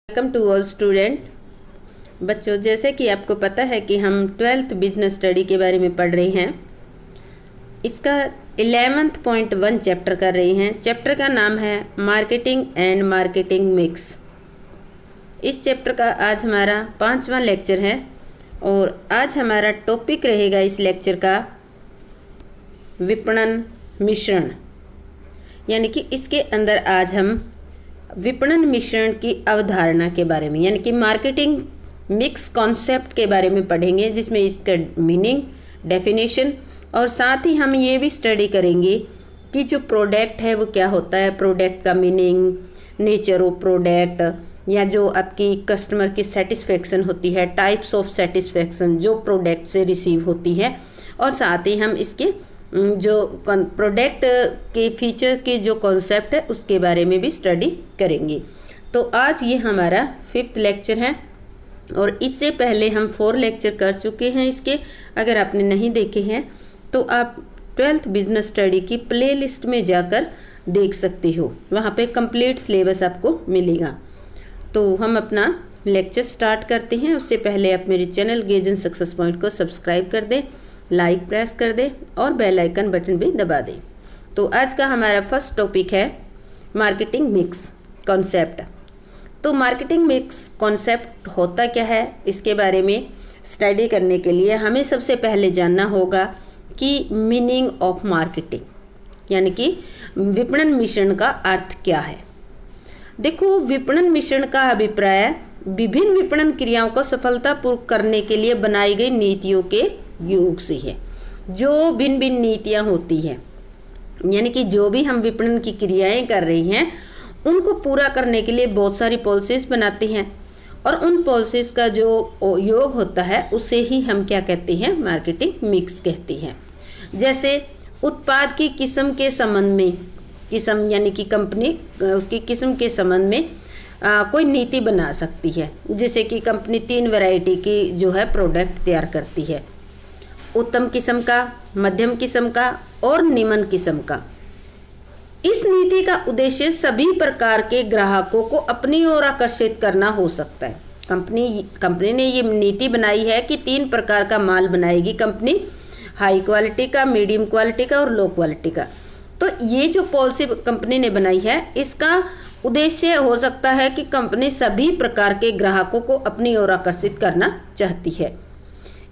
Welcome to all student. बच्चों, जैसे कि आपको पता है कि हम 12th बिजनेस स्टडी के बारे में पढ़ रहे हैं। इसका 11.1 चैप्टर कर रहे हैं। चैप्टर का नाम है मार्केटिंग एंड मार्केटिंग मिक्स। इस चैप्टर का आज हमारा 5वां लेक्चर है और आज हमारा टॉपिक रहेगा इस लेक्चर का विपणन मिश्रण। यानी कि इसके अंदर आज हम विपणन मिश्रण की अवधारणा के बारे में यानी कि मार्केटिंग मिक्स कॉन्सेप्ट के बारे में पढ़ेंगे, जिसमें इसका मीनिंग, डेफिनेशन और साथ ही हम ये भी स्टडी करेंगे कि जो प्रोडक्ट है वो क्या होता है, प्रोडक्ट का मीनिंग, नेचर ऑफ प्रोडक्ट या जो आपकी कस्टमर की सेटिस्फेक्शन होती है, टाइप्स ऑफ सेटिस्फेक्शन जो प्रोडक्ट से रिसीव होती है, और साथ ही हम इसके जो प्रोडक्ट के फीचर के जो कॉन्सेप्ट है उसके बारे में भी स्टडी करेंगे। तो आज ये हमारा 5th लेक्चर है और इससे पहले हम 4 लेक्चर कर चुके हैं इसके। अगर आपने नहीं देखे हैं तो आप 12th बिजनेस स्टडी की प्लेलिस्ट में जाकर देख सकते हो, वहाँ पे कंप्लीट सिलेबस आपको मिलेगा। तो हम अपना लेक्चर स्टार्ट करते हैं। उससे पहले आप मेरे channel gauge and success point को सब्सक्राइब कर दें, लाइक प्रेस कर दे और बेल आइकन बटन भी दबा दें। तो आज का हमारा फर्स्ट टॉपिक है मार्केटिंग मिक्स कॉन्सेप्ट। तो मार्केटिंग मिक्स कॉन्सेप्ट होता क्या है, इसके बारे में स्टडी करने के लिए हमें सबसे पहले जानना होगा कि मीनिंग ऑफ मार्केटिंग यानी कि विपणन मिश्रण का अर्थ क्या है। देखो, विपणन मिश्रण का अभिप्राय विभिन्न विपणन क्रियाओं को सफलतापूर्वक करने के लिए बनाई गई नीतियों के योग से है। जो भिन्न भिन्न नीतियाँ होती हैं, यानी कि जो भी हम विपणन की क्रियाएं कर रही हैं उनको पूरा करने के लिए बहुत सारी पॉलिसीज बनाते हैं और उन पॉलिसीज का जो योग होता है उसे ही हम क्या कहते हैं, मार्केटिंग मिक्स कहते हैं। जैसे उत्पाद की किस्म के संबंध में, किस्म यानी कि कंपनी उसकी किस्म के संबंध में कोई नीति बना सकती है। जैसे कि कंपनी 3 वैरायटी की जो है प्रोडक्ट तैयार करती है, उत्तम किस्म का, मध्यम किस्म का और निम्न किस्म का। इस नीति का उद्देश्य सभी प्रकार के ग्राहकों को अपनी ओर आकर्षित करना हो सकता है। कंपनी ने ये नीति बनाई है कि 3 प्रकार का माल बनाएगी कंपनी, हाई क्वालिटी का, मीडियम क्वालिटी का और लो क्वालिटी का। तो ये जो पॉलिसी कंपनी ने बनाई है इसका उद्देश्य हो सकता है कि कंपनी सभी प्रकार के ग्राहकों को अपनी ओर आकर्षित करना चाहती है।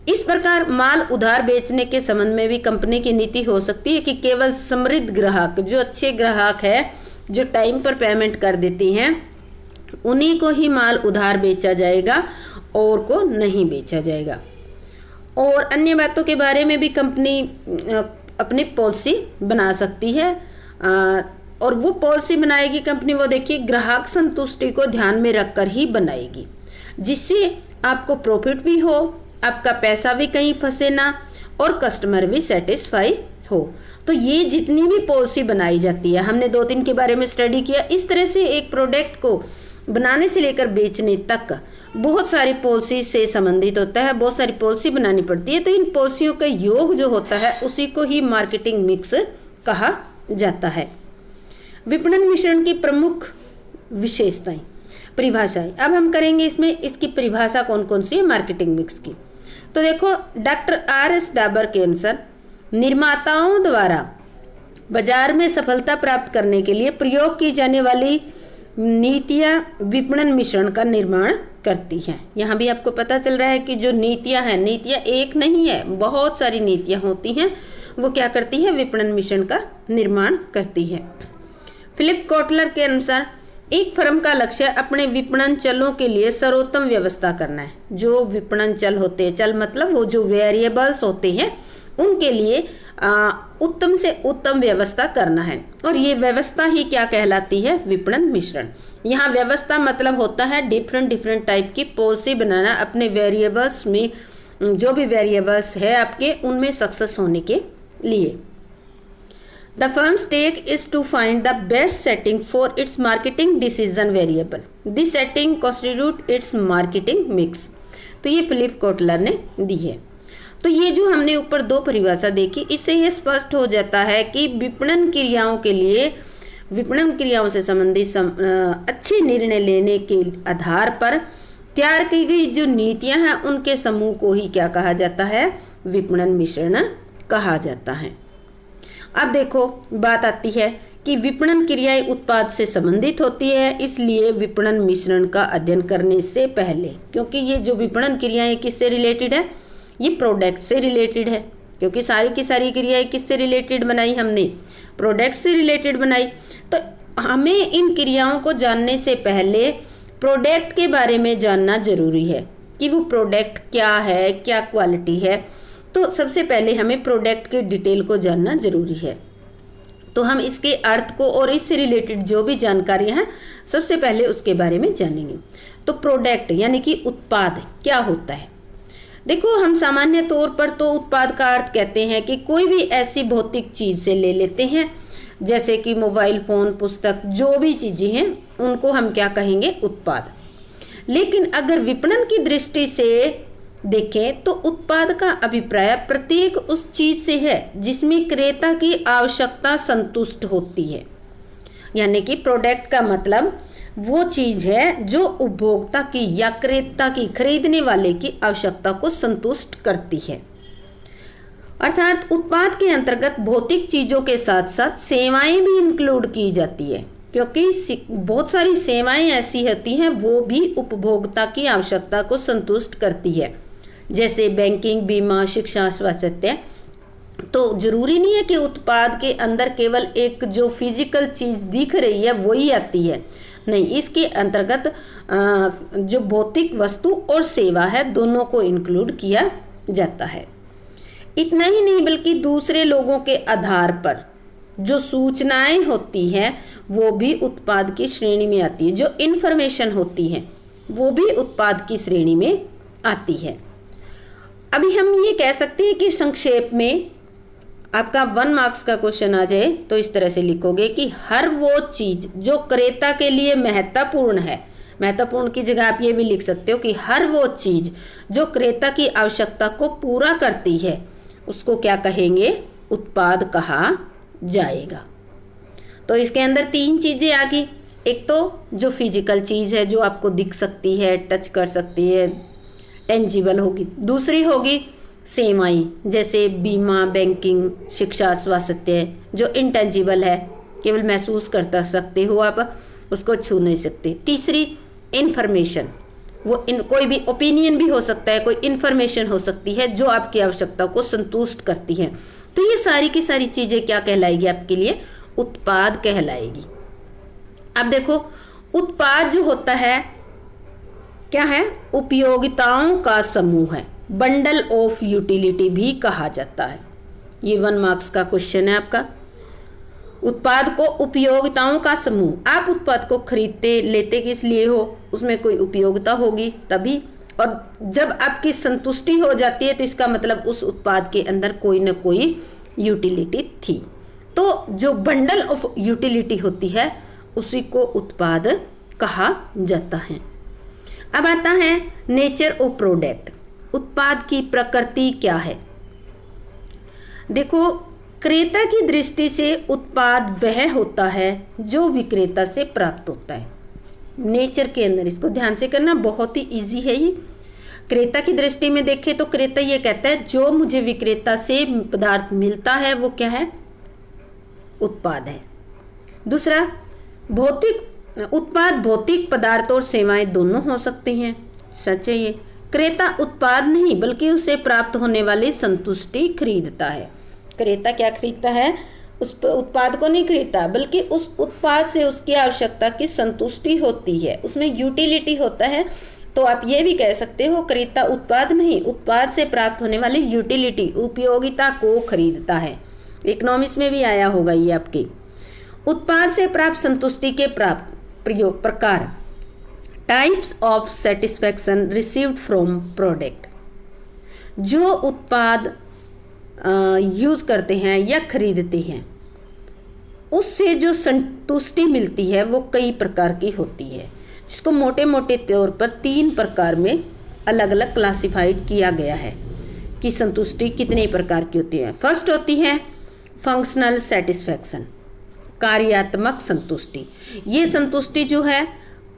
इस प्रकार माल उधार बेचने के संबंध में भी कंपनी की नीति हो सकती है कि केवल समृद्ध ग्राहक, जो अच्छे ग्राहक है, जो टाइम पर पेमेंट कर देते हैं, उन्हीं को ही माल उधार बेचा जाएगा और को नहीं बेचा जाएगा। और अन्य बातों के बारे में भी कंपनी अपनी पॉलिसी बना सकती है और वो पॉलिसी बनाएगी कंपनी, वो देखिए ग्राहक संतुष्टि को ध्यान में रखकर ही बनाएगी, जिससे आपको प्रॉफिट भी हो, आपका पैसा भी कहीं फंसे ना और कस्टमर भी सेटिस्फाई हो। तो ये जितनी भी पॉलिसी बनाई जाती है, हमने 2-3 के बारे में स्टडी किया। इस तरह से एक प्रोडक्ट को बनाने से लेकर बेचने तक बहुत सारी पॉलिसी से संबंधित होता है, बहुत सारी पॉलिसी बनानी पड़ती है। तो इन पॉलिसियों का योग जो होता है उसी को ही मार्केटिंग मिक्स कहा जाता है। विपणन मिश्रण की प्रमुख विशेषताएं, परिभाषाएं। अब हम करेंगे इसमें इसकी परिभाषा कौन कौन सी है मार्केटिंग मिक्स की। तो देखो, डॉक्टर RS डाबर के अनुसार निर्माताओं द्वारा बाजार में सफलता प्राप्त करने के लिए प्रयोग की जाने वाली नीतियां विपणन मिश्रण का निर्माण करती हैं। यहाँ भी आपको पता चल रहा है कि जो नीतियां हैं, नीतियां एक नहीं है, बहुत सारी नीतियां होती हैं। वो क्या करती है, विपणन मिश्रण का निर्माण करती है। फिलिप कोटलर के अनुसार एक फर्म का लक्ष्य अपने विपणन चलों के लिए सर्वोत्तम व्यवस्था करना है। जो विपणन चल होते हैं, चल मतलब वो जो वेरिएबल्स होते हैं, उनके लिए उत्तम से उत्तम व्यवस्था करना है। और ये व्यवस्था ही क्या कहलाती है, विपणन मिश्रण। यहाँ व्यवस्था मतलब होता है डिफरेंट टाइप की पॉलिसी बनाना अपने वेरिएबल्स में, जो भी वेरिएबल्स है आपके, उनमें सक्सेस होने के लिए। The firm's take is to find the best setting for its marketing decision variable. This setting constitute its marketing mix. तो ये फिलिप कोटलर ने दी है। तो ये जो हमने ऊपर 2 परिभाषा देखी, इससे ये स्पष्ट हो जाता है कि विपणन क्रियाओं के लिए विपणन क्रियाओं से संबंधित अच्छे निर्णय लेने के आधार पर तैयार की गई जो नीतियां हैं उनके समूह को ही क्या कहा जाता है, विपणन मिश्रण कहा जाता है। अब देखो बात आती है कि विपणन क्रियाएं उत्पाद से संबंधित होती है, इसलिए विपणन मिश्रण का अध्ययन करने से पहले, क्योंकि ये जो विपणन क्रियाएं किससे रिलेटेड है, ये प्रोडक्ट से रिलेटेड है, क्योंकि सारी की सारी क्रियाएं किससे रिलेटेड बनाई हमने, प्रोडक्ट से रिलेटेड बनाई। तो हमें इन क्रियाओं को जानने से पहले प्रोडक्ट के बारे में जानना जरूरी है कि वो प्रोडक्ट क्या है, क्या क्वालिटी है। तो सबसे पहले हमें प्रोडक्ट की डिटेल को जानना जरूरी है। तो हम इसके अर्थ को और इससे रिलेटेड जो भी जानकारियां हैं सबसे पहले उसके बारे में जानेंगे। तो प्रोडक्ट यानी कि उत्पाद क्या होता है। देखो हम सामान्य तौर पर तो उत्पाद का अर्थ कहते हैं कि कोई भी ऐसी भौतिक चीज से ले लेते हैं, जैसे कि मोबाइल फोन, पुस्तक, जो भी चीजें हैं उनको हम क्या कहेंगे, उत्पाद। लेकिन अगर विपणन की दृष्टि से देखें तो उत्पाद का अभिप्राय प्रत्येक उस चीज से है जिसमें क्रेता की आवश्यकता संतुष्ट होती है। यानी कि प्रोडक्ट का मतलब वो चीज है जो उपभोक्ता की या क्रेता की, खरीदने वाले की आवश्यकता को संतुष्ट करती है। अर्थात उत्पाद के अंतर्गत भौतिक चीजों के साथ साथ सेवाएं भी इंक्लूड की जाती है, क्योंकि बहुत सारी सेवाएं ऐसी होती हैं वो भी उपभोक्ता की आवश्यकता को संतुष्ट करती है, जैसे बैंकिंग, बीमा, शिक्षा, स्वास्थ्य। तो जरूरी नहीं है कि उत्पाद के अंदर केवल एक जो फिजिकल चीज दिख रही है वही आती है, नहीं, इसके अंतर्गत जो भौतिक वस्तु और सेवा है दोनों को इंक्लूड किया जाता है। इतना ही नहीं बल्कि दूसरे लोगों के आधार पर जो सूचनाएं होती हैं वो भी उत्पाद की श्रेणी में आती है, जो इन्फॉर्मेशन होती है वो भी उत्पाद की श्रेणी में आती है। अभी हम ये कह सकते हैं कि संक्षेप में आपका 1 मार्क्स का क्वेश्चन आ जाए तो इस तरह से लिखोगे कि हर वो चीज जो क्रेता के लिए महत्वपूर्ण है, महत्वपूर्ण की जगह आप ये भी लिख सकते हो कि हर वो चीज जो क्रेता की आवश्यकता को पूरा करती है उसको क्या कहेंगे, उत्पाद कहा जाएगा। तो इसके अंदर 3 चीजें आ गई। एक तो जो फिजिकल चीज है जो आपको दिख सकती है, टच कर सकती है, टेंजिबल होगी। दूसरी होगी सेवाएं, जैसे बीमा, बैंकिंग, शिक्षा, स्वास्थ्य, जो इंटेंजिबल है, केवल महसूस कर सकते हो आप, उसको छू नहीं सकते। तीसरी इंफॉर्मेशन, वो कोई भी ओपिनियन भी हो सकता है, कोई इंफॉर्मेशन हो सकती है जो आपकी आवश्यकता को संतुष्ट करती है। तो ये सारी की सारी चीजें क्या कहलाएगी आपके लिए, उत्पाद कहलाएगी। अब देखो उत्पाद जो होता है क्या है, उपयोगिताओं का समूह है, बंडल ऑफ यूटिलिटी भी कहा जाता है। ये 1 मार्क्स का क्वेश्चन है आपका। उत्पाद को उपयोगिताओं का समूह, आप उत्पाद को खरीदते लेते किस लिए हो, उसमें कोई उपयोगिता होगी तभी, और जब आपकी संतुष्टि हो जाती है तो इसका मतलब उस उत्पाद के अंदर कोई ना कोई यूटिलिटी थी। तो जो बंडल ऑफ यूटिलिटी होती है उसी को उत्पाद कहा जाता है। अब आता है नेचर ऑफ प्रोडक्ट, उत्पाद की प्रकृति क्या है। देखो क्रेता की दृष्टि से उत्पाद वह होता है जो विक्रेता से प्राप्त होता है। नेचर के अंदर इसको ध्यान से करना, बहुत ही इजी है ये। क्रेता की दृष्टि में देखें तो क्रेता ये कहता है जो मुझे विक्रेता से पदार्थ मिलता है वो क्या है, उत्पाद है। दूसरा भौतिक उत्पाद, भौतिक पदार्थ और सेवाएं दोनों हो सकते हैं, सच है ये। क्रेता उत्पाद नहीं बल्कि उसे प्राप्त होने वाली संतुष्टि खरीदता है। क्रेता क्या खरीदता है, उस उत्पाद को नहीं खरीदता बल्कि उस उत्पाद से उसकी आवश्यकता की संतुष्टि होती है, उसमें यूटिलिटी होता है। तो आप ये भी कह सकते हो क्रेता उत्पाद नहीं, उत्पाद से प्राप्त होने वाली यूटिलिटी, उपयोगिता को खरीदता है। इकोनॉमिक्स में भी आया होगा ये आपके। उत्पाद से प्राप्त संतुष्टि के प्राप्त प्रकार, types of satisfaction received from product. जो उत्पाद यूज करते हैं या खरीदते हैं उससे जो संतुष्टि मिलती है वो कई प्रकार की होती है, जिसको मोटे मोटे तौर पर 3 प्रकार में अलग अलग क्लासिफाइड किया गया है कि संतुष्टि कितने प्रकार की होती है। फर्स्ट होती है फंक्शनल सेटिस्फैक्शन, कार्यात्मक संतुष्टि। ये संतुष्टि जो है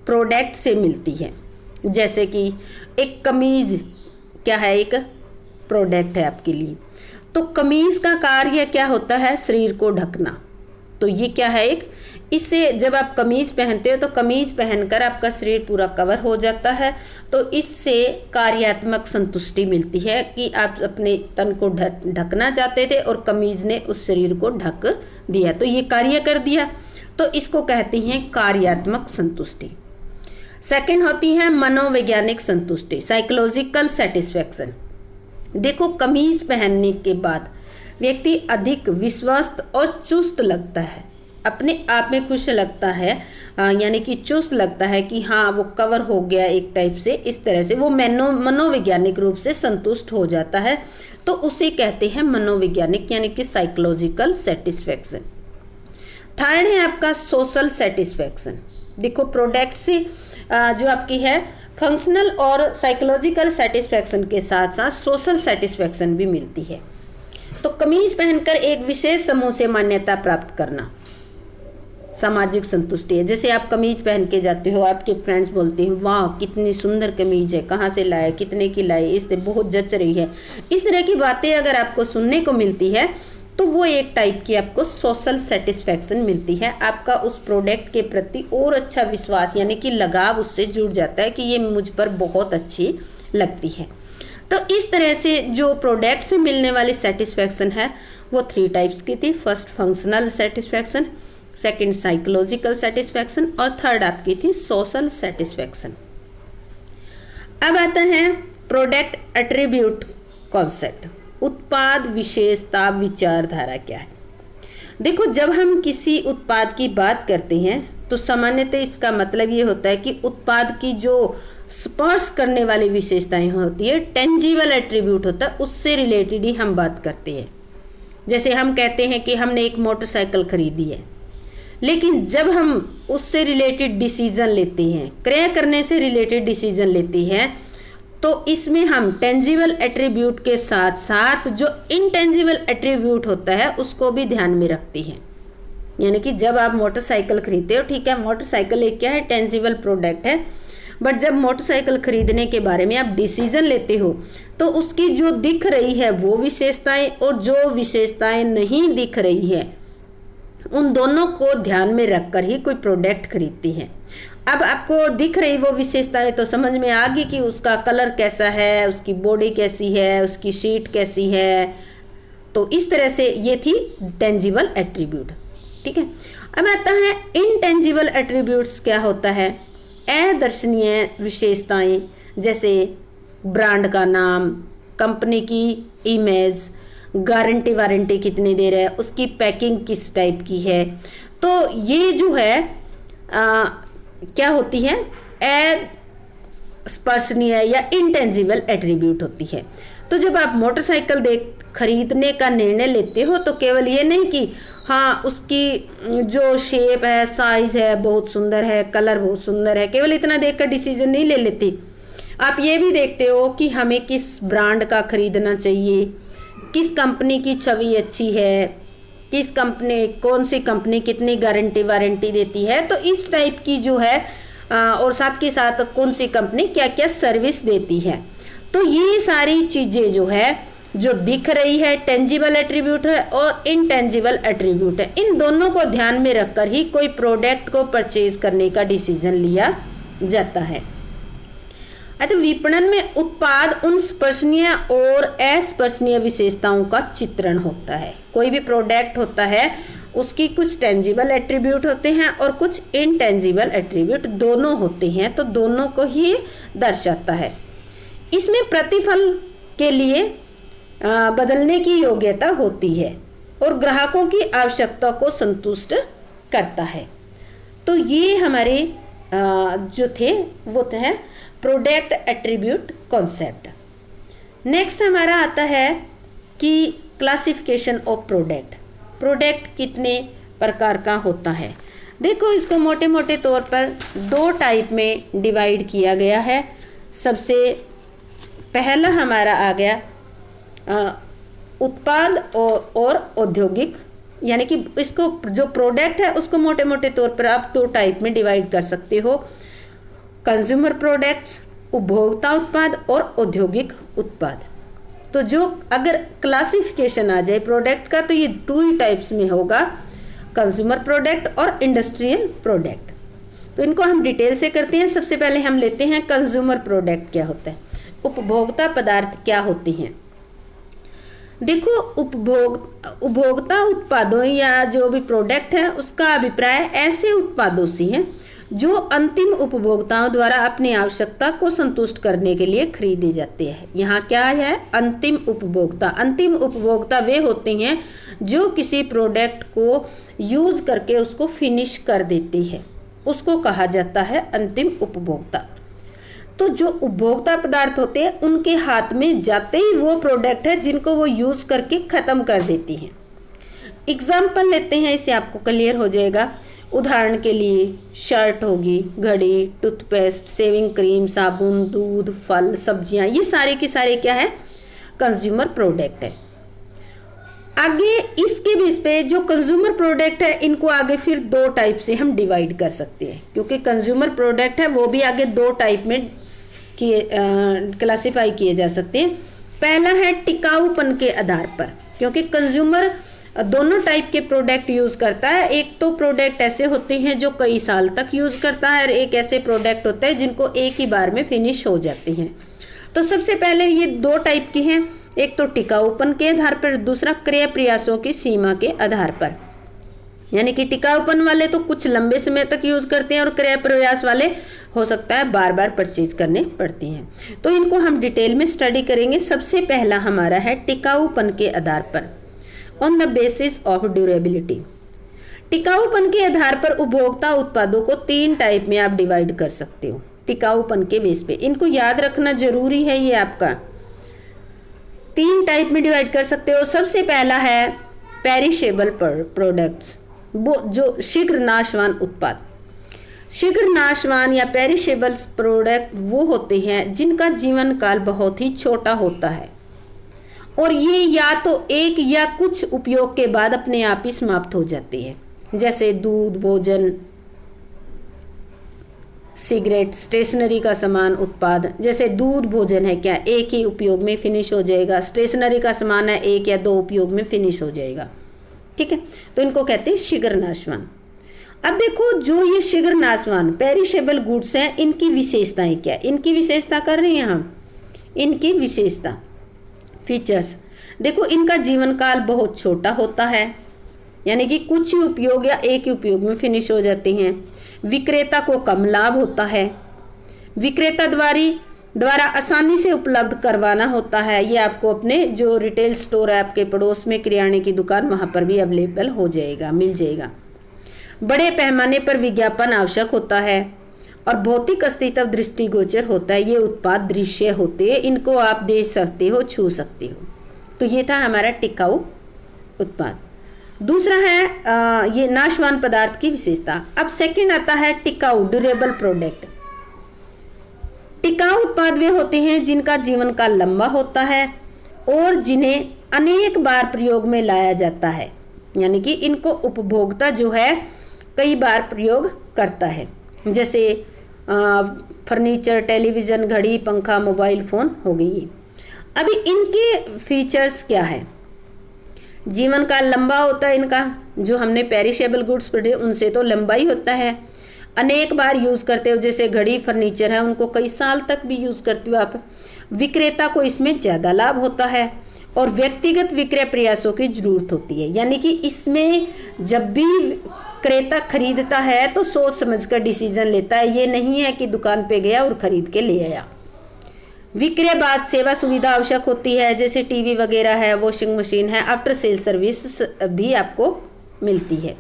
प्रोडक्ट से मिलती है। जैसे कि एक कमीज क्या है, एक प्रोडक्ट है आपके लिए, तो कमीज का कार्य क्या होता है, शरीर को ढकना। तो ये क्या है, एक इससे जब आप कमीज पहनते हो तो कमीज पहनकर आपका शरीर पूरा कवर हो जाता है, तो इससे कार्यात्मक संतुष्टि मिलती है कि आप अपने तन को ढकना चाहते थे और कमीज ने उस शरीर को ढक दिया, तो ये कार्य कर दिया, तो इसको कहते हैं कार्यात्मक संतुष्टि। सेकंड होती है मनोवैज्ञानिक संतुष्टि, साइकोलॉजिकल सेटिस्फैक्शन। देखो, कमीज पहनने के बाद व्यक्ति अधिक विश्वस्त और चुस्त लगता है, अपने आप में खुश लगता है, यानी कि चुस्त लगता है कि हाँ वो कवर हो गया एक टाइप से, इस तरह से वो मनोवैज्ञानिक रूप से संतुष्ट हो जाता है, तो उसे कहते हैं मनोवैज्ञानिक यानी कि साइकोलॉजिकल सेटिस्फैक्शन। थर्ड है आपका सोशल सेटिस्फैक्शन। देखो, प्रोडक्ट से जो आपकी है फंक्शनल और साइकोलॉजिकल सेटिस्फैक्शन के साथ साथ सोशल सेटिस्फैक्शन भी मिलती है। तो कमीज पहनकर एक विशेष समूह से मान्यता प्राप्त करना सामाजिक संतुष्टि है। जैसे आप कमीज पहन के जाते हो, आपके फ्रेंड्स बोलते हैं वाह कितनी सुंदर कमीज है, कहाँ से लाए, कितने की लाई, इससे बहुत जच रही है, इस तरह की बातें अगर आपको सुनने को मिलती है तो वो एक टाइप की आपको सोशल सेटिस्फैक्शन मिलती है। आपका उस प्रोडक्ट के प्रति और अच्छा विश्वास यानी कि लगाव उससे जुड़ जाता है कि ये मुझ पर बहुत अच्छी लगती है। तो इस तरह से जो प्रोडक्ट से मिलने वाली सेटिस्फैक्शन है वो 3 टाइप्स की थी। First functional satisfaction, second psychological satisfaction और थर्ड आपकी थी सोशल सेटिस्फैक्शन। अब आता है प्रोडक्ट एट्रीब्यूट कॉन्सेप्ट, उत्पाद विशेषता विचारधारा क्या है। देखो, जब हम किसी उत्पाद की बात करते हैं तो सामान्यतः इसका मतलब ये होता है कि उत्पाद की जो स्पर्श करने वाली विशेषताएं होती है, टेंजिबल एट्रीब्यूट होता है, उससे रिलेटेड ही हम बात करते हैं। जैसे हम कहते हैं कि हमने एक मोटरसाइकिल खरीदी है, लेकिन जब हम उससे रिलेटेड डिसीजन लेते हैं, क्रय करने से रिलेटेड डिसीजन लेते हैं, तो इसमें हम टेंजिबल एट्रीब्यूट के साथ साथ जो इनटेंजिबल एट्रीब्यूट होता है उसको भी ध्यान में रखते हैं। यानी कि जब आप मोटरसाइकिल खरीदते हो, ठीक है, मोटरसाइकिल एक क्या है, टेंजिबल प्रोडक्ट है, बट जब मोटरसाइकिल खरीदने के बारे में आप डिसीजन लेते हो तो उसकी जो दिख रही है वो विशेषताएं और जो विशेषताएं नहीं दिख रही है उन दोनों को ध्यान में रखकर ही कोई प्रोडक्ट खरीदती है। अब आपको दिख रही वो विशेषताएं तो समझ में आ गई कि उसका कलर कैसा है, उसकी बॉडी कैसी है, उसकी शीट कैसी है, तो इस तरह से ये थी टेंजिबल एट्रीब्यूट। ठीक है, अब आता है इनटेंजिबल एट्रीब्यूट्स। क्या होता है, अदर्शनीय विशेषताएं, जैसे ब्रांड का नाम, कंपनी की इमेज, गारंटी वारंटी कितनी देर है, उसकी पैकिंग किस टाइप की है, तो ये जो है क्या होती है, अस्पर्शनीय या इनटेंजिबल एट्रीब्यूट होती है। तो जब आप मोटरसाइकिल खरीदने का निर्णय लेते हो तो केवल ये नहीं कि हाँ उसकी जो शेप है, साइज है बहुत सुंदर है, कलर बहुत सुंदर है, केवल इतना देखकर डिसीजन नहीं ले लेते। आप ये भी देखते हो कि हमें किस ब्रांड का खरीदना चाहिए, किस कंपनी की छवि अच्छी है, किस कंपनी, कौन सी कंपनी कितनी गारंटी वारंटी देती है, तो इस टाइप की जो है और साथ के साथ कौन सी कंपनी क्या क्या सर्विस देती है। तो ये सारी चीज़ें जो है जो दिख रही है टेंजिबल एट्रीब्यूट है और इनटेंजिबल एट्रीब्यूट है, इन दोनों को ध्यान में रखकर ही कोई प्रोडक्ट को परचेज करने का डिसीजन लिया जाता है। अतः विपणन में उत्पाद उन स्पर्शनीय और अस्पर्शनीय विशेषताओं का चित्रण होता है। कोई भी प्रोडक्ट होता है उसकी कुछ टेंजिबल एट्रीब्यूट होते हैं और कुछ इनटेंजिबल एट्रीब्यूट दोनों होते हैं, तो दोनों को ही दर्शाता है। इसमें प्रतिफल के लिए बदलने की योग्यता होती है और ग्राहकों की आवश्यकता को संतुष्ट करता है। तो ये हमारे जो थे वो है प्रोडक्ट एट्रीब्यूट कॉन्सेप्ट। नेक्स्ट हमारा आता है कि क्लासिफिकेशन ऑफ प्रोडक्ट। प्रोडक्ट कितने प्रकार का होता है। देखो, इसको मोटे मोटे तौर पर 2 टाइप में डिवाइड किया गया है। सबसे पहला हमारा आ गया उत्पाद और औद्योगिक यानी कि इसको जो प्रोडक्ट है उसको मोटे मोटे तौर पर आप दो टाइप में डिवाइड कर सकते हो, कंज्यूमर प्रोडक्ट्स उपभोक्ता उत्पाद और औद्योगिक उत्पाद। तो जो अगर क्लासिफिकेशन आ जाए प्रोडक्ट का तो ये टू ही टाइप्स में होगा, कंज्यूमर प्रोडक्ट और इंडस्ट्रियल प्रोडक्ट। तो इनको हम डिटेल से करते हैं। सबसे पहले हम लेते हैं कंज्यूमर प्रोडक्ट क्या होता है, उपभोक्ता पदार्थ क्या होती हैं। देखो उपभोक्ता उत्पादों या जो भी प्रोडक्ट है उसका अभिप्राय ऐसे उत्पादों से है जो अंतिम उपभोक्ताओं द्वारा अपनी आवश्यकता को संतुष्ट करने के लिए खरीदे जाते हैं। यहाँ क्या है, अंतिम उपभोक्ता। अंतिम उपभोक्ता वे होते हैं जो किसी प्रोडक्ट को यूज करके उसको फिनिश कर देती है, उसको कहा जाता है अंतिम उपभोक्ता। तो जो उपभोक्ता पदार्थ होते हैं उनके हाथ में जाते ही वो प्रोडक्ट है जिनको वो यूज करके खत्म कर देती हैं। एग्जाम्पल लेते हैं, इससे आपको क्लियर हो जाएगा। उदाहरण के लिए शर्ट होगी, घड़ी, टूथपेस्ट, शेविंग क्रीम, साबुन, दूध, फल, सब्जियां, ये सारे के सारे क्या है, कंज्यूमर प्रोडक्ट है। आगे इसके बेस पे जो कंज्यूमर प्रोडक्ट है इनको आगे फिर दो टाइप से हम डिवाइड कर सकते हैं, क्योंकि कंज्यूमर प्रोडक्ट है वो भी आगे दो टाइप में क्लासिफाई किए जा सकते हैं। पहला है टिकाऊपन के आधार पर, क्योंकि कंज्यूमर दोनों टाइप के प्रोडक्ट यूज करता है। एक तो प्रोडक्ट ऐसे होते हैं जो कई साल तक यूज करता है और एक ऐसे प्रोडक्ट होते हैं जिनको एक ही बार में फिनिश हो जाते हैं। तो सबसे पहले ये दो टाइप के हैं, एक तो टिकाऊपन के आधार पर, दूसरा क्रय प्रयासों की सीमा के आधार पर। यानी कि टिकाऊपन वाले तो कुछ लंबे समय तक यूज करते हैं और क्रय प्रयास वाले हो सकता है बार बार परचेज करने पड़ती हैं। तो इनको हम डिटेल में स्टडी करेंगे। सबसे पहला हमारा है टिकाऊपन के आधार पर, on the basis of durability. टिकाऊपन के आधार पर उपभोक्ता उत्पादों को तीन टाइप में आप डिवाइड कर सकते हो टिकाऊपन के बेस पे। इनको याद रखना जरूरी है, ये आपका तीन टाइप में डिवाइड कर सकते हो। सबसे पहला है पेरिशेबल प्रोडक्ट्स, वो जो शीघ्र नाशवान उत्पाद। शीघ्र नाशवान या पेरिशेबल प्रोडक्ट वो होते हैं जिनका जीवन काल बहुत ही छोटा होता है और ये या तो एक या कुछ उपयोग के बाद अपने आप ही समाप्त हो जाती है, जैसे दूध, भोजन, सिगरेट, स्टेशनरी का सामान उत्पाद। जैसे दूध भोजन है क्या, एक ही उपयोग में फिनिश हो जाएगा। स्टेशनरी का सामान है, एक या दो उपयोग में फिनिश हो जाएगा। ठीक है, तो इनको कहते हैं शीघ्र नाशवान। अब देखो जो ये शीघ्र नाशवान पेरिशेबल गुड्स हैं, इनकी विशेषताएं क्या, इनकी विशेषता कर रहे हैं हम, इनकी विशेषता फीचर्स। देखो इनका जीवन काल बहुत छोटा होता है, यानी कि कुछ ही उपयोग या एक ही उपयोग में फिनिश हो जाती हैं। विक्रेता को कम लाभ होता है, विक्रेता द्वारा आसानी से उपलब्ध करवाना होता है। ये आपको अपने जो रिटेल स्टोर है आपके पड़ोस में, किराने की दुकान, वहाँ पर भी अवेलेबल हो जाएगा, मिल जाएगा। बड़े पैमाने पर विज्ञापन आवश्यक होता है और भौतिक अस्तित्व दृष्टिगोचर होता है। ये उत्पाद दृश्य होते हैं, इनको आप देख सकते हो, छू सकते हो। तो ये था हमारा टिकाऊ उत्पाद। दूसरा है ये नाशवान पदार्थ की विशेषता। अब सेकंड आता है टिकाऊ ड्यूरेबल प्रोडक्ट। टिकाऊ उत्पाद वे होते हैं जिनका जीवन काल लंबा होता है और जिन्हें अनेक बार प्रयोग में लाया जाता है, यानी कि इनको उपभोक्ता जो है कई बार प्रयोग करता है। जैसे फर्नीचर, टेलीविज़न, घड़ी, पंखा, मोबाइल फ़ोन हो गई। अभी इनके फीचर्स क्या है, जीवन काल लंबा होता है इनका, जो हमने पेरिशेबल गुड्स पढ़े उनसे तो लंबा ही होता है। अनेक बार यूज़ करते हो, जैसे घड़ी, फर्नीचर है, उनको कई साल तक भी यूज़ करते हो आप। विक्रेता को इसमें ज़्यादा लाभ होता है और व्यक्तिगत विक्रय प्रयासों की जरूरत होती है, यानी कि इसमें जब भी क्रेता खरीदता है तो सोच समझकर डिसीजन लेता है। ये नहीं है कि दुकान पे गया और खरीद के ले आया। विक्रय बाद सेवा सुविधा आवश्यक होती है, जैसे टीवी वगैरह है, वॉशिंग मशीन है, आफ्टर सेल सर्विस भी आपको मिलती है।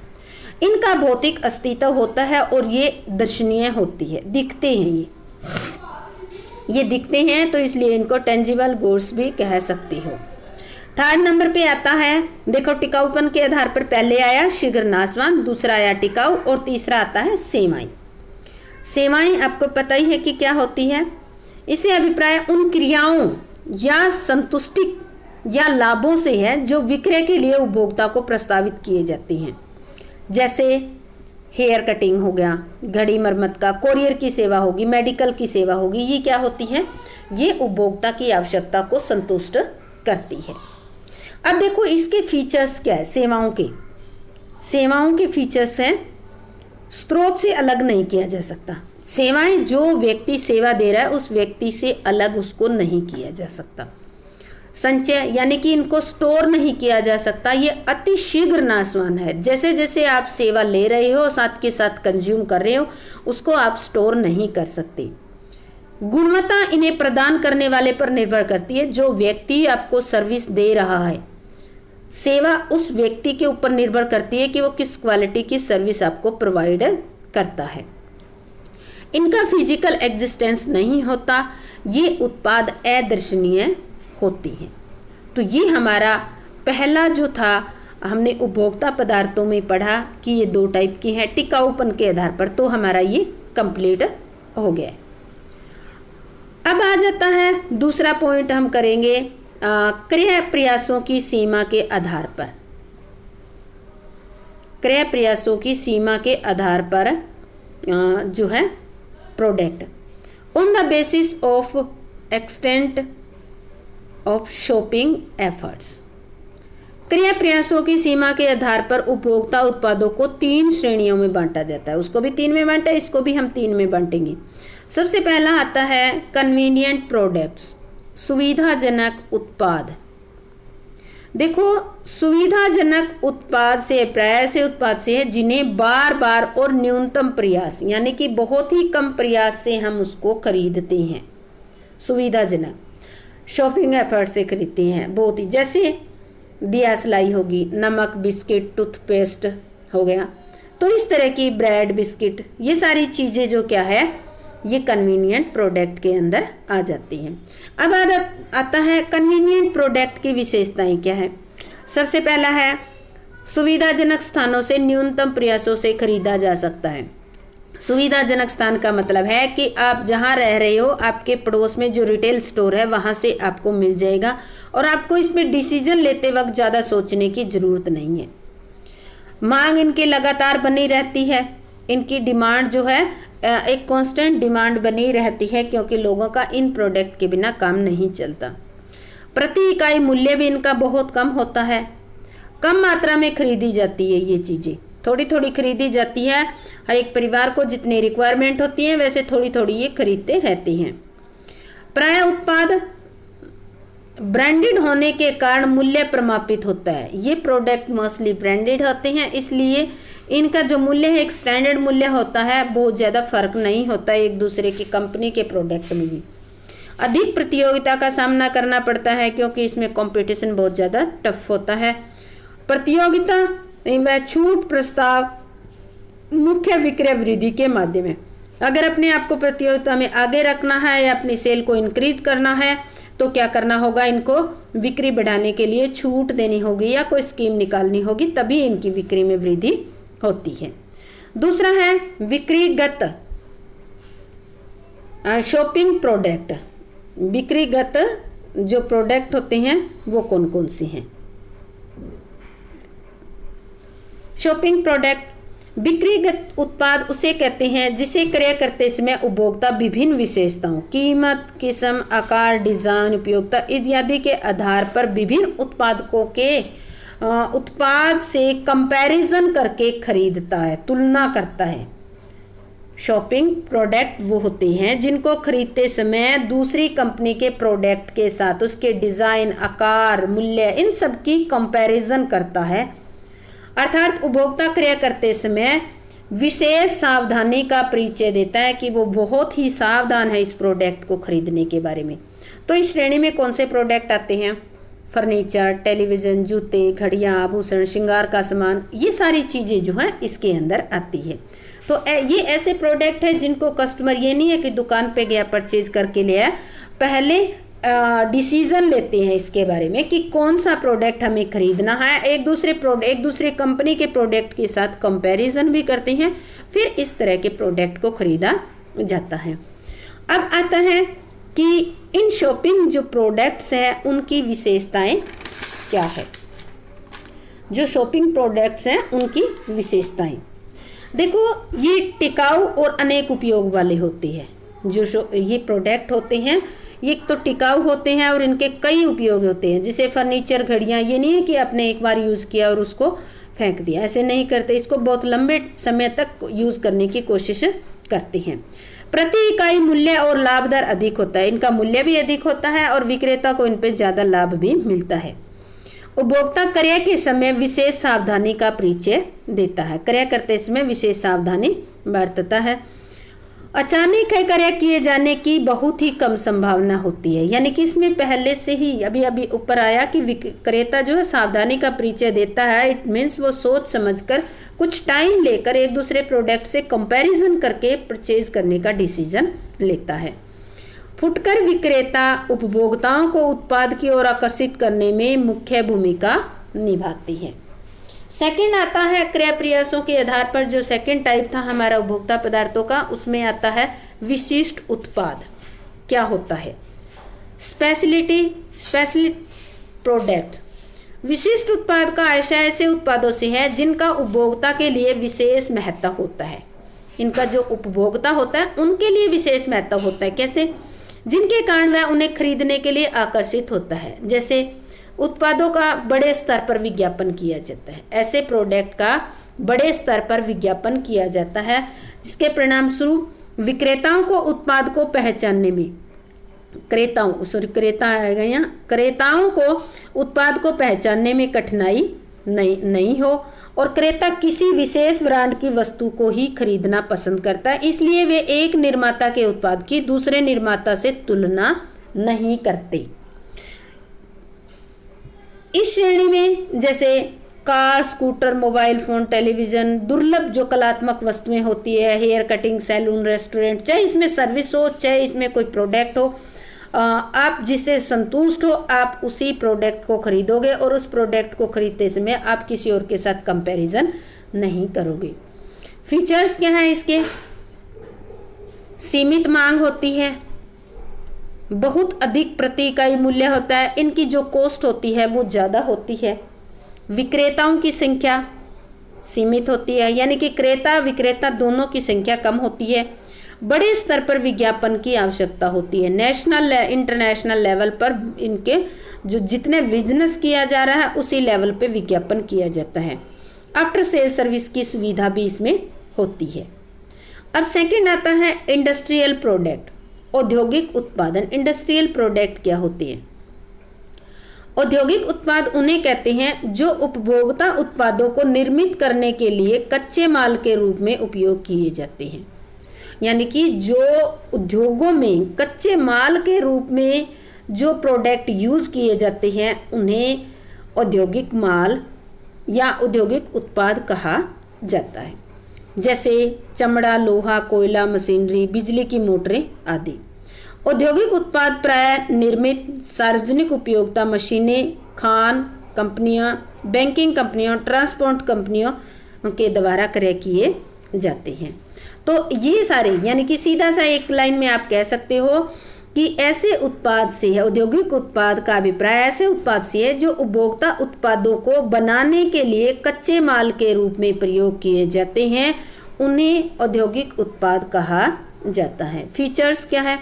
इनका भौतिक अस्तित्व होता है और ये दर्शनीय होती है, दिखते हैं, ये दिखते हैं, तो इसलिए इनको टेंजिबल गुड्स भी कह सकती हो। थर्ड नंबर पे आता है, देखो टिकाऊपन के आधार पर पहले आया शीघ्र नाशवान, दूसरा आया टिकाऊ और तीसरा आता है सेवाएं। सेवाएं आपको पता ही है कि क्या होती है। इसे अभिप्राय उन क्रियाओं या संतुष्टि या लाभों से है जो विक्रय के लिए उपभोक्ता को प्रस्तावित किए जाते हैं। जैसे हेयर कटिंग हो गया, घड़ी मरम्मत का, कोरियर की सेवा होगी, मेडिकल की सेवा होगी। ये क्या होती है? ये उपभोक्ता की आवश्यकता को संतुष्ट करती है। अब देखो इसके फीचर्स क्या है। सेवाओं के फीचर्स हैं, स्रोत से अलग नहीं किया जा सकता। सेवाएं जो व्यक्ति सेवा दे रहा है उस व्यक्ति से अलग उसको नहीं किया जा सकता। संचय यानी कि इनको स्टोर नहीं किया जा सकता, ये अति शीघ्र नाशवान है। जैसे जैसे आप सेवा ले रहे हो साथ के साथ कंज्यूम कर रहे हो, उसको आप स्टोर नहीं कर सकते। गुणवत्ता इन्हें प्रदान करने वाले पर निर्भर करती है। जो व्यक्ति आपको सर्विस दे रहा है, सेवा उस व्यक्ति के ऊपर निर्भर करती है कि वो किस क्वालिटी की सर्विस आपको प्रोवाइड करता है। इनका फिजिकल एग्जिस्टेंस नहीं होता, ये उत्पाद अदर्शनीय होती हैं। तो ये हमारा पहला जो था, हमने उपभोक्ता पदार्थों में पढ़ा कि ये 2 टाइप की हैं टिकाऊपन के आधार पर। तो हमारा ये कंप्लीट हो गया। अब आ जाता है दूसरा पॉइंट, हम करेंगे क्रय प्रयासों की सीमा के आधार पर। क्रय प्रयासों की सीमा के आधार पर जो है product, on the basis of extent of shopping efforts. क्रय प्रयासों की सीमा के आधार पर उपभोक्ता उत्पादों को 3 श्रेणियों में बांटा जाता है। उसको भी 3 में बांटा है, इसको भी हम 3 में बांटेंगे। सबसे पहला आता है कन्वीनियंट प्रोडक्ट्स, सुविधाजनक उत्पाद। देखो सुविधाजनक उत्पाद से प्राय ऐसे उत्पाद से है जिन्हें बार बार और न्यूनतम प्रयास यानी कि बहुत ही कम प्रयास से हम उसको खरीदते हैं। सुविधाजनक शॉपिंग एफर्ट से खरीदते हैं बहुत ही, जैसे दिया सिलाई होगी, नमक, बिस्किट, टूथपेस्ट हो गया। तो इस तरह की ब्रेड, बिस्किट, ये सारी चीज़ें जो क्या है, ये कन्वीनियंट प्रोडक्ट के अंदर आ जाती हैं। अब आता है कन्वीनियंट प्रोडक्ट की विशेषताएं क्या है। सबसे पहला है सुविधाजनक स्थानों से न्यूनतम प्रयासों से खरीदा जा सकता है। सुविधाजनक स्थान का मतलब है कि आप जहां रह रहे हो, आपके पड़ोस में जो रिटेल स्टोर है वहां से आपको मिल जाएगा और आपको इसमें डिसीजन लेते वक्त ज़्यादा सोचने की ज़रूरत नहीं है। मांग इनकी लगातार बनी रहती है, इनकी डिमांड जो है एक कांस्टेंट डिमांड बनी रहती है क्योंकि लोगों का इन प्रोडक्ट के बिना काम नहीं चलता। प्रति इकाई मूल्य भी इनका बहुत कम होता है, कम मात्रा में खरीदी जाती है। ये चीज़ें थोड़ी थोड़ी खरीदी जाती है, हर एक परिवार को जितनी रिक्वायरमेंट होती है वैसे थोड़ी थोड़ी ये खरीदते रहते हैं। प्राय उत्पाद ब्रांडेड होने के कारण मूल्य प्रमापित होता है। ये प्रोडक्ट मोस्टली ब्रांडेड होते हैं, इसलिए इनका जो मूल्य है एक स्टैंडर्ड मूल्य होता है, बहुत ज़्यादा फर्क नहीं होता एक दूसरे की कंपनी के प्रोडक्ट में भी। अधिक प्रतियोगिता का सामना करना पड़ता है क्योंकि इसमें कंपटीशन बहुत ज़्यादा टफ होता है। प्रतियोगिता व छूट प्रस्ताव मुख्य विक्रय वृद्धि के माध्यम है। अगर अपने आप को प्रतियोगिता में आगे रखना है या अपनी सेल को इंक्रीज करना है तो क्या करना होगा, इनको बिक्री बढ़ाने के लिए छूट देनी होगी या कोई स्कीम निकालनी होगी, तभी इनकी बिक्री में वृद्धि होती है। दूसरा है बिक्रीगत शॉपिंग प्रोडक्ट। बिक्रीगत जो प्रोडक्ट होते हैं वो कौन कौन से हैं। शॉपिंग प्रोडक्ट, बिक्रीगत उत्पाद उसे कहते हैं जिसे क्रय करते समय उपभोक्ता विभिन्न विशेषताओं, कीमत, किस्म, आकार, डिजाइन, उपयोगिता इत्यादि के आधार पर विभिन्न उत्पादकों के उत्पाद से कंपैरिजन करके खरीदता है, तुलना करता है। शॉपिंग प्रोडक्ट वो होते हैं जिनको खरीदते समय दूसरी कंपनी के प्रोडक्ट के साथ उसके डिज़ाइन, आकार, मूल्य, इन सब की कंपैरिजन करता है। अर्थात उपभोक्ता क्रय करते समय विशेष सावधानी का परिचय देता है कि वो बहुत ही सावधान है इस प्रोडक्ट को खरीदने के बारे में। तो इस श्रेणी में कौन से प्रोडक्ट आते हैं? फर्नीचर, टेलीविज़न, जूते, घड़ियाँ, आभूषण, श्रृंगार का सामान, ये सारी चीज़ें जो हैं इसके अंदर आती है। तो ये ऐसे प्रोडक्ट है जिनको कस्टमर ये नहीं है कि दुकान पे गया परचेज करके ले आया, पहले डिसीजन लेते हैं इसके बारे में कि कौन सा प्रोडक्ट हमें खरीदना है। एक दूसरे कंपनी के प्रोडक्ट के साथ कंपैरिजन भी करते हैं, फिर इस तरह के प्रोडक्ट को खरीदा जाता है। अब आता है कि इन शॉपिंग जो प्रोडक्ट्स हैं उनकी विशेषताएं क्या है, जो शॉपिंग प्रोडक्ट्स हैं उनकी विशेषताएं। देखो, ये टिकाऊ और अनेक उपयोग वाले होते हैं। जो ये प्रोडक्ट होते हैं ये तो टिकाऊ होते हैं और इनके कई उपयोग होते हैं। जैसे फर्नीचर, घड़ियाँ, ये नहीं है कि आपने एक बार यूज़ किया और उसको फेंक दिया, ऐसे नहीं करते। इसको बहुत लंबे समय तक यूज़ करने की कोशिश करते हैं। प्रति इकाई मूल्य और लाभ दर अधिक होता है, इनका मूल्य भी अधिक होता है और विक्रेता को इन पर ज़्यादा लाभ भी मिलता है। उपभोक्ता क्रय के समय विशेष सावधानी का परिचय देता है, क्रय करते समय विशेष सावधानी बरतता है। अचानक क्रय किए जाने की बहुत ही कम संभावना होती है, यानी कि इसमें पहले से ही अभी ऊपर आया कि विक्रेता जो है सावधानी का परिचय देता है। इट मीन्स वो सोच समझकर कुछ टाइम लेकर एक दूसरे प्रोडक्ट से कंपैरिजन करके परचेज करने का डिसीजन लेता है। फुटकर विक्रेता उपभोक्ताओं को उत्पाद की ओर आकर्षित करने में मुख्य भूमिका निभाती है। सेकंड आता है क्रय प्रयासों के आधार पर, जो सेकंड टाइप था हमारा उपभोक्ता पदार्थों का, उसमें आता है विशिष्ट उत्पाद। क्या होता है? Speciality product. विशिष्ट उत्पाद का आशय ऐसे उत्पादों से है जिनका उपभोक्ता के लिए विशेष महत्व होता है। इनका जो उपभोक्ता होता है उनके लिए विशेष महत्व होता है। कैसे? जिनके कारण वह उन्हें खरीदने के लिए आकर्षित होता है। जैसे उत्पादों का बड़े स्तर पर विज्ञापन किया जाता है, ऐसे प्रोडक्ट का बड़े स्तर पर विज्ञापन किया जाता है, जिसके परिणाम स्वरूप विक्रेताओं को उत्पाद को पहचानने में क्रेताओं को उत्पाद को पहचानने में कठिनाई नहीं हो और क्रेता किसी विशेष ब्रांड की वस्तु को ही खरीदना पसंद करता है। इसलिए वे एक निर्माता के उत्पाद की दूसरे निर्माता से तुलना नहीं करते। इस श्रेणी में जैसे car, scooter, mobile phone, television, दुर्लभ जो कलात्मक वस्तुएं होती है, हेयर कटिंग, सैलून, रेस्टोरेंट, चाहे इसमें सर्विस हो चाहे इसमें कोई प्रोडक्ट हो, आप जिससे संतुष्ट हो आप उसी प्रोडक्ट को खरीदोगे और उस प्रोडक्ट को खरीदते समय आप किसी और के साथ कंपैरिजन नहीं करोगे। फीचर्स क्या हैं इसके? सीमित मांग होती है, बहुत अधिक प्रति इकाई मूल्य होता है, इनकी जो कॉस्ट होती है वो ज़्यादा होती है। विक्रेताओं की संख्या सीमित होती है, यानी कि क्रेता विक्रेता दोनों की संख्या कम होती है। बड़े स्तर पर विज्ञापन की आवश्यकता होती है, नेशनल इंटरनेशनल लेवल पर इनके जो जितने बिजनेस किया जा रहा है उसी लेवल पे विज्ञापन किया जाता है। आफ्टर सेल सर्विस की सुविधा भी इसमें होती है। अब सेकंड आता है इंडस्ट्रियल प्रोडक्ट, औद्योगिक उत्पादन। इंडस्ट्रियल प्रोडक्ट क्या होती है? औद्योगिक उत्पाद उन्हें कहते हैं जो उपभोक्ता उत्पादों को निर्मित करने के लिए कच्चे माल के रूप में उपयोग किए जाते हैं, यानी कि जो उद्योगों में कच्चे माल के रूप में जो प्रोडक्ट यूज़ किए जाते हैं उन्हें औद्योगिक माल या औद्योगिक उत्पाद कहा जाता है। जैसे चमड़ा, लोहा, कोयला, मशीनरी, बिजली की मोटरें आदि। औद्योगिक उत्पाद प्रायः निर्मित सार्वजनिक उपयोगिता मशीनें, खान कंपनियां, बैंकिंग कंपनियों, ट्रांसपोर्ट कंपनियों के द्वारा क्रय किए जाते हैं। तो ये सारे, यानी कि सीधा सा एक लाइन में आप कह सकते हो कि ऐसे उत्पाद से है, औद्योगिक उत्पाद का अभिप्राय ऐसे उत्पाद से है जो उपभोक्ता उत्पादों को बनाने के लिए कच्चे माल के रूप में प्रयोग किए जाते हैं, उन्हें औद्योगिक उत्पाद कहा जाता है। फीचर्स क्या है?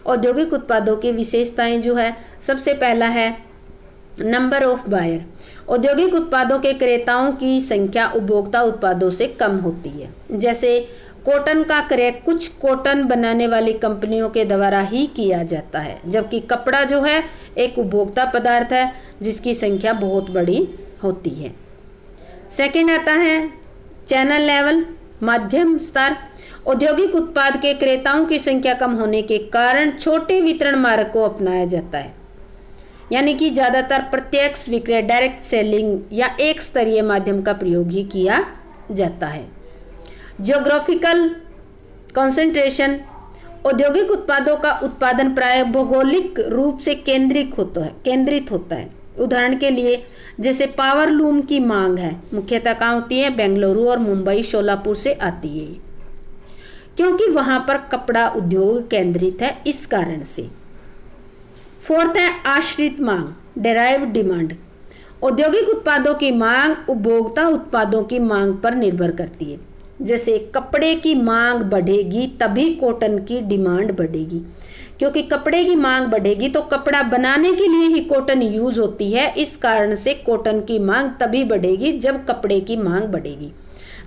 औद्योगिक उत्पादों की विशेषताएं जो है, सबसे पहला है नंबर ऑफ बायर। औद्योगिक उत्पादों के क्रेताओं की संख्या उपभोक्ता उत्पादों से कम होती है। जैसे कॉटन का क्रय कुछ कॉटन बनाने वाली कंपनियों के द्वारा ही किया जाता है, जबकि कपड़ा जो है एक उपभोक्ता पदार्थ है जिसकी संख्या बहुत बड़ी होती है। सेकंड आता है चैनल लेवल, मध्यम स्तर। औद्योगिक उत्पाद के क्रेताओं की संख्या कम होने के कारण छोटे वितरण मार्ग को अपनाया जाता है, यानी कि ज़्यादातर प्रत्यक्ष विक्रय, डायरेक्ट सेलिंग या एक स्तरीय माध्यम का प्रयोग ही किया जाता है। Geographical concentration. औद्योगिक उत्पादों का उत्पादन प्राय भौगोलिक रूप से केंद्रित होता है। उदाहरण के लिए जैसे पावर लूम की मांग है, मुख्यतः कहाँ होती है? बेंगलुरु और मुंबई, शोलापुर से आती है, क्योंकि वहां पर कपड़ा उद्योग केंद्रित है, इस कारण से। फोर्थ है आश्रित मांग, डेराइव्ड डिमांड। औद्योगिक उत्पादों की मांग उपभोक्ता उत्पादों की मांग पर निर्भर करती है। जैसे कपड़े की मांग बढ़ेगी तभी कॉटन की डिमांड बढ़ेगी, क्योंकि कपड़े की मांग बढ़ेगी तो कपड़ा बनाने के लिए ही कॉटन यूज होती है, इस कारण से कॉटन की मांग तभी बढ़ेगी जब कपड़े की मांग बढ़ेगी।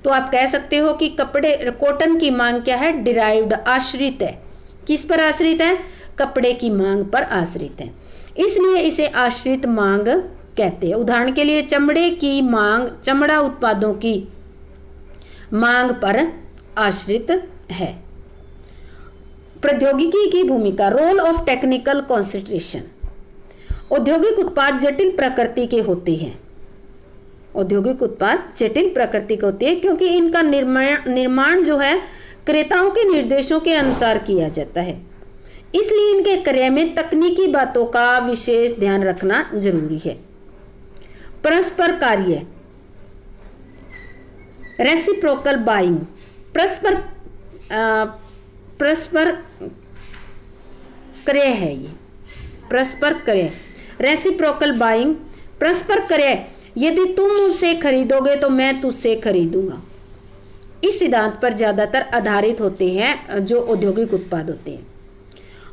तो आप कह सकते हो कि कॉटन की मांग क्या है, डिराइव्ड, आश्रित है। किस पर आश्रित है? कपड़े की मांग पर आश्रित है, इसलिए इसे आश्रित मांग कहते हैं। उदाहरण के लिए चमड़े की मांग चमड़ा उत्पादों की मांग पर आश्रित है। प्रौद्योगिकी की भूमिका, रोल ऑफ टेक्निकल कंसंट्रेशन। औद्योगिक उत्पाद जटिल प्रकृति के होते हैं। औद्योगिक उत्पाद जटिल प्रकृति के होते हैं क्योंकि इनका निर्माण जो है क्रेताओं के निर्देशों के अनुसार किया जाता है, इसलिए इनके क्रय में तकनीकी बातों का विशेष ध्यान रखना जरूरी है। परस्पर कार्य, रेसिप्रोकल बाइंग, परस्पर क्रय है ये, परस्पर क्रय, रेसिप्रोकल बाइंग, परस्पर क्रय। यदि तुम मुझसे खरीदोगे तो मैं तुझसे खरीदूंगा। इस सिद्धांत पर ज्यादातर आधारित होते हैं जो औद्योगिक उत्पाद होते हैं।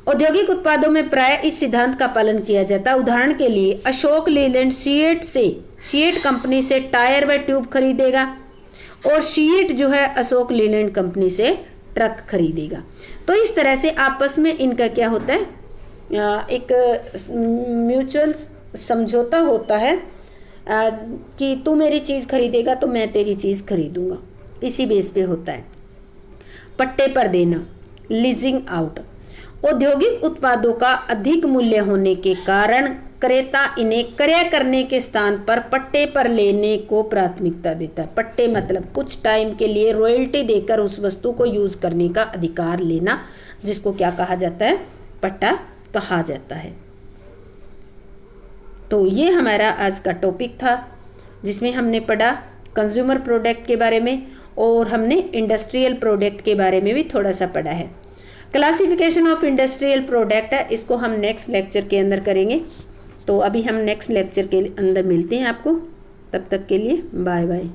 औद्योगिक उत्पादों में प्राय इस सिद्धांत का पालन किया जाता है। उदाहरण के लिए अशोक लीलैंड सीएट कंपनी से टायर व ट्यूब खरीदेगा और सीएट जो है अशोक लीलैंड कंपनी से ट्रक खरीदेगा। तो इस तरह से आपस में इनका क्या होता है, एक म्यूचुअल समझौता होता है कि तू मेरी चीज़ खरीदेगा तो मैं तेरी चीज़ खरीदूंगा, इसी बेस पे होता है। पट्टे पर देना, लीजिंग आउट। औद्योगिक उत्पादों का अधिक मूल्य होने के कारण क्रेता इन्हें क्रय करने के स्थान पर पट्टे पर लेने को प्राथमिकता देता है। पट्टे मतलब कुछ टाइम के लिए रॉयल्टी देकर उस वस्तु को यूज करने का अधिकार लेना, जिसको क्या कहा जाता है, पट्टा कहा जाता है। तो ये हमारा आज का टॉपिक था जिसमें हमने पढ़ा कंज्यूमर प्रोडक्ट के बारे में और हमने इंडस्ट्रियल प्रोडक्ट के बारे में भी थोड़ा सा पढ़ा है। क्लासिफिकेशन ऑफ इंडस्ट्रियल प्रोडक्ट है, इसको हम नेक्स्ट लेक्चर के अंदर करेंगे। तो अभी हम नेक्स्ट लेक्चर के अंदर मिलते हैं आपको, तब तक के लिए बाय बाय।